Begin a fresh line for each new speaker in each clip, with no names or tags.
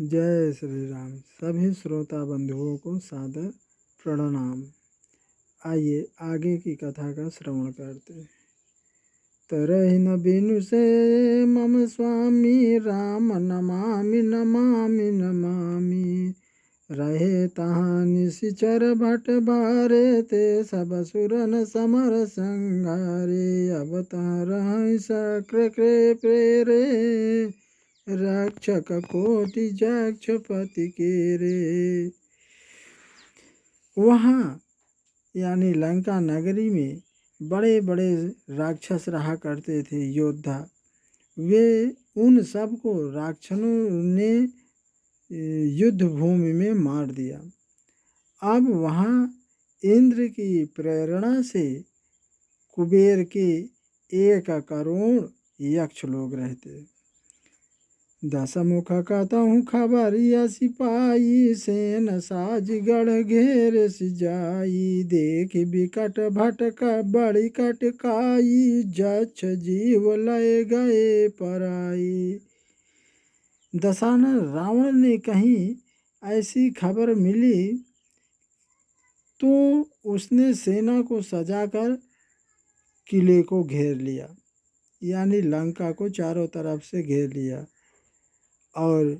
जय श्री राम। सभी श्रोता बंधुओं को सादर प्रणाम। आइए आगे की कथा का श्रवण करते हैं। तरहि न बिनु से मम स्वामी राम नमामि नमामि नमामि। रहे तहाँ निशिचर भट बारे ते सब सुरन समर संगारे। अब तहाँ रहि सक्र के प्रेरे रक्षक कोटि जक्षपति के रे। वहाँ यानी लंका नगरी में बड़े बड़े राक्षस रहा करते थे, योद्धा। वे उन सब को राक्षसों ने युद्ध भूमि में मार दिया। अब वहाँ इंद्र की प्रेरणा से कुबेर के 1 करोड़ यक्ष लोग रहते। 10 मुख कतहु खबरिया सिपाही सेन साज गढ़ घेर सिजाई। देख बिकट भटक बड़ी कटकाई जक्ष जीव लय गए पराई। दशानन रावण ने कहीं ऐसी खबर मिली तो उसने सेना को सजाकर किले को घेर लिया, यानी लंका को चारों तरफ से घेर लिया। और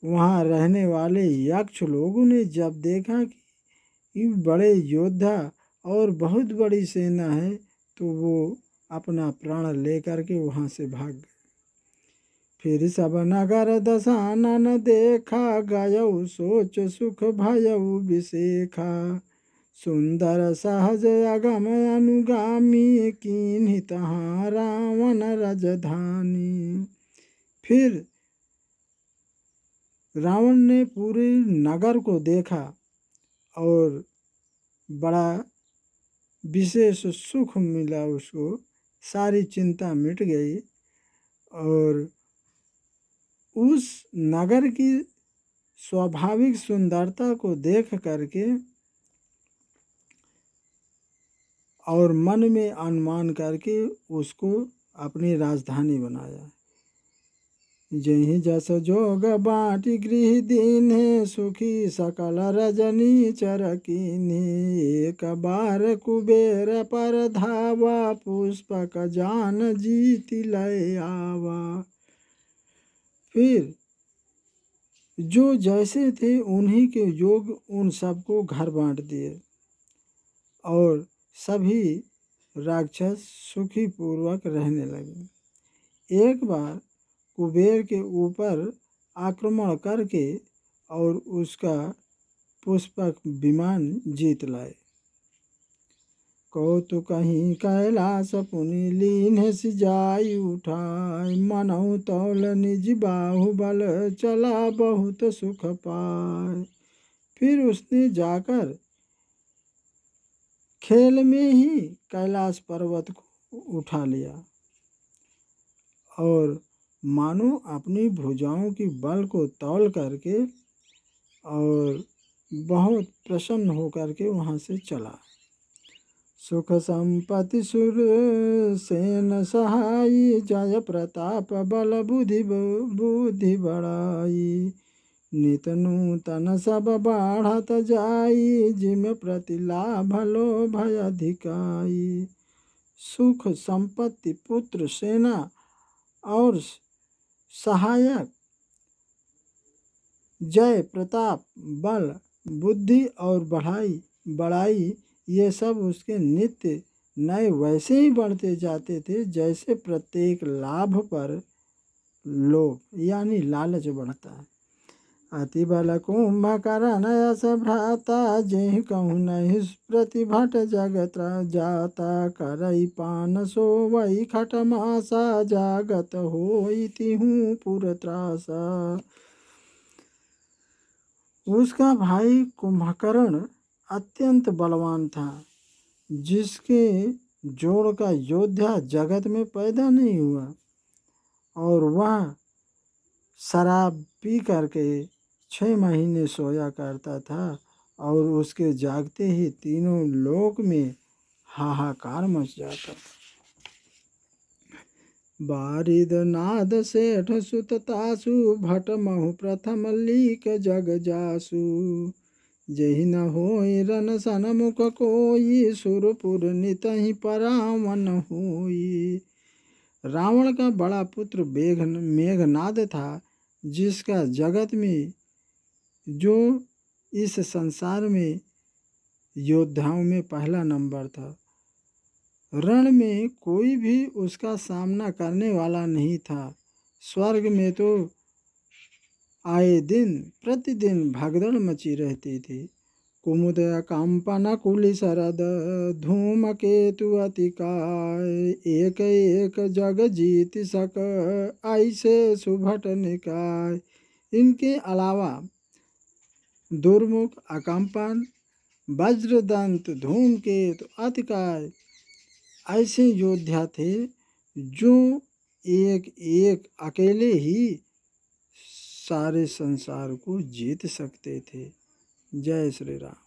वहाँ रहने वाले यक्ष लोगों ने जब देखा कि बड़े योद्धा और बहुत बड़ी सेना है, तो वो अपना प्राण लेकर के वहाँ से भाग गए। फिर सब नगर दशानन देखा गयऊ सोच सुख भयऊ विशेखा। सुंदर सहज अगम अनुगामी कीन्ही तहाँ रावण राजधानी। फिर रावण ने पूरे नगर को देखा और बड़ा विशेष सुख मिला उसको, सारी चिंता मिट गई। और उस नगर की स्वाभाविक सुंदरता को देख करके और मन में अनुमान करके उसको अपनी राजधानी बनाया। जहि जस जोग बाटी गृह दीन्हे सुखी सकल रजनी चरकीन्हे। एक बार कुबेर पर धावा पुष्पक जान जीति लय आवा। फिर जो जैसे थे उन्हीं के योग उन सबको घर बांट दिए और सभी राक्षस सुखी पूर्वक रहने लगे। एक बार कुबेर के ऊपर आक्रमण करके और उसका पुष्पक विमान जीत लाए। कौतुक कहीं कैलाश पुनि लीन्ह सिजाई उठाय। मनहु तौल निज बाहुबल चला बहुत सुख पाय। फिर उसने जाकर खेल में ही कैलाश पर्वत को उठा लिया और मानो अपनी भुजाओं की बल को तौल करके और बहुत प्रसन्न होकर के वहाँ से चला। सुख संपत्ति सुर सेन सहाई जय प्रताप बल बुद्धि बढ़ाई। नित नूतन सब बाढ़त जाई जिम प्रति लाभ लो भय अधिकाई। सुख संपत्ति पुत्र सेना और सहायक जय प्रताप बल बुद्धि और बढ़ाई ये सब उसके नित्य नए वैसे ही बढ़ते जाते थे जैसे प्रत्येक लाभ पर लोभ यानी लालच बढ़ता है। अति बल कुंभकर्ण यश भ्राता जेहि कहूँ नहीं प्रतिभट जगत जाता। करई पान सोवई खटमासा जागत होई तिहूँ पुर त्रासा। उसका भाई कुंभकर्ण अत्यंत बलवान था, जिसके जोड़ का योद्धा जगत में पैदा नहीं हुआ। और वह शराब पी करके 6 महीने सोया करता था और उसके जागते ही तीनों लोक में हाहाकार मच जाता था। बारिद नाद सेठ सुत तासु भट महु प्रथम लीक जग जासु। जहि न होई रन सन मुख कोई सुरपुर नितहि परावन होई। रावण का बड़ा पुत्र मेघनाद था, जिसका जगत में जो इस संसार में योद्धाओं में पहला नंबर था। रण में कोई भी उसका सामना करने वाला नहीं था। स्वर्ग में तो आए दिन प्रतिदिन भगदड़ मची रहती थी। कुमुद कंपन कुली शरद धूम केतु अतिकाय। एक एक जग जीत सक ऐसे सुभट निकाय। इनके अलावा दुर्मुख, अकंपन, वज्रदंत, धूमकेतु, अतिकाय ऐसे योद्धा थे जो एक एक अकेले ही सारे संसार को जीत सकते थे। जय श्री राम।